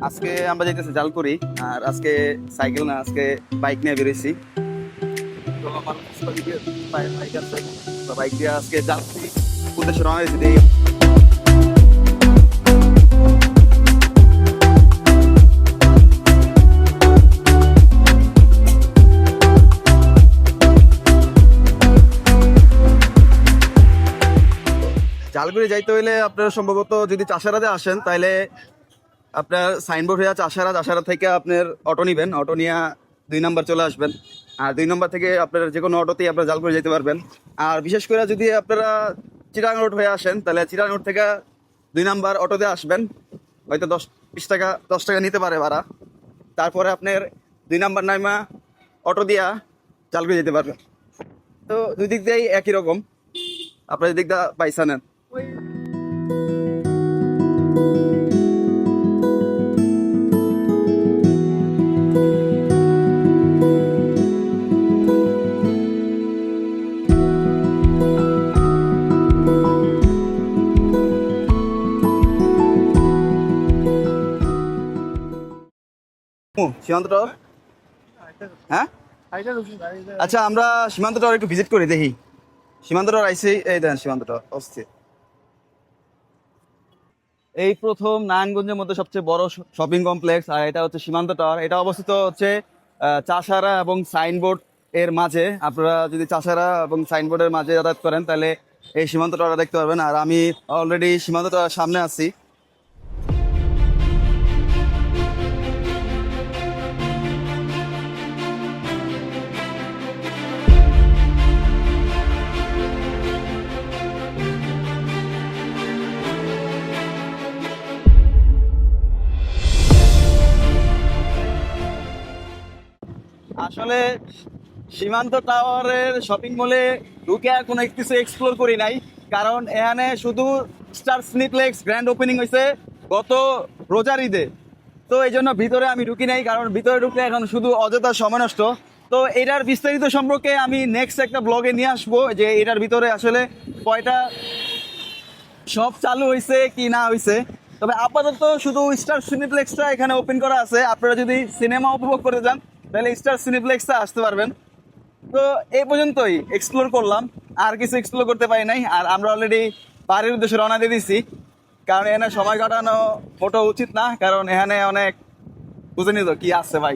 আজকে আমরা যাইতেছি জালকুড়ি। আর আজকে সাইকেল না, আজকে বাইক নিয়ে বেরিয়েছি। তো আমার বাইক আছে, তো বাইক দিয়ে আজকে জালকুড়ি উদ্দেশ্যে রওনা হয়েছি। জালকুড়ি যাইতে হইলে আপনারা সম্ভবত যদি চাষারাতে আসেন তাহলে আপনার সাইনবোর্ড হয়ে চাষারা থেকে আপনার অটো নিবেন, অটো নিয়ে 2 নম্বর চলে আসবেন। আর 2 নম্বর থেকে আপনার যে কোনো অটোতেই আপনারা জালকুড়ি যেতে পারবেন। আর বিশেষ করে যদি আপনারা চিটাগাং রোড হয়ে আসেন তাহলে চিটাগাং রোড থেকে 2 নম্বর অটোতে আসবেন, হয়তো 10 টাকা নিতে পারে ভাড়া। তারপরে আপনার 2 নম্বর নাইমা অটো দিয়া জালকুড়ি যেতে পারবেন। তো দুই দিক দিয়েই একই রকম, আপনার দিক দিয়ে পয়সা নেন। সীমান্ত টাওয়ার, হ্যাঁ আচ্ছা, আমরা সীমান্ত টাওয়ার একটু ভিজিট করি, দেখি সীমান্ত টাওয়ার আইসি। এই দেন সীমান্ত টাওয়ার অস্থির। এই প্রথম নারায়ণগঞ্জের মধ্যে সবচেয়ে বড় শপিং কমপ্লেক্স, আর এটা হচ্ছে সীমান্ত টাওয়ার। এটা অবস্থিত হচ্ছে চাষারা এবং সাইনবোর্ড এর মাঝে। আপনারা যদি চাষারা এবং সাইনবোর্ডের মাঝে যাতায়াত করেন তাহলে এই সীমান্ত টাওয়ার দেখতে পারবেন। আর আমি অলরেডি সীমান্ত টাওয়ার সামনে আছি। আসলে সীমান্ত টাওয়ারের শপিং মলে ঢুকে আর কোনো কিছু এক্সপ্লোর করি নাই, কারণ এখানে শুধু স্টার সিনেপ্লেক্স গ্র্যান্ড ওপেনিং হয়েছে গত রোজার ঈদে। তো এই জন্য ভিতরে আমি ঢুকি নাই, কারণ ভিতরে ঢুকলে এখন শুধু অযথা সময় নষ্ট। তো এটার বিস্তারিত সম্পর্কে আমি নেক্সট একটা ব্লগে নিয়ে আসবো, যে এটার ভিতরে আসলে কয়টা সব চালু হয়েছে কি না হয়েছে। তবে আপাতত শুধু স্টার সিনেপ্লেক্সটা এখানে ওপেন করা আছে। আপনারা যদি সিনেমা উপভোগ করতে চান তাহলে স্টার সিনেপ্লেক্সে আসতে পারবেন। তো এই পর্যন্তই এক্সপ্লোর করলাম, আর কিছু এক্সপ্লোর করতে পারি নাই। আর আমরা অলরেডি বাড়ির উদ্দেশ্যে রওনা দিয়ে দিচ্ছি, কারণ এখানে সময় কাটানো মোটো উচিত না, কারণ এখানে অনেক বুঝে নিত কি আছে ভাই।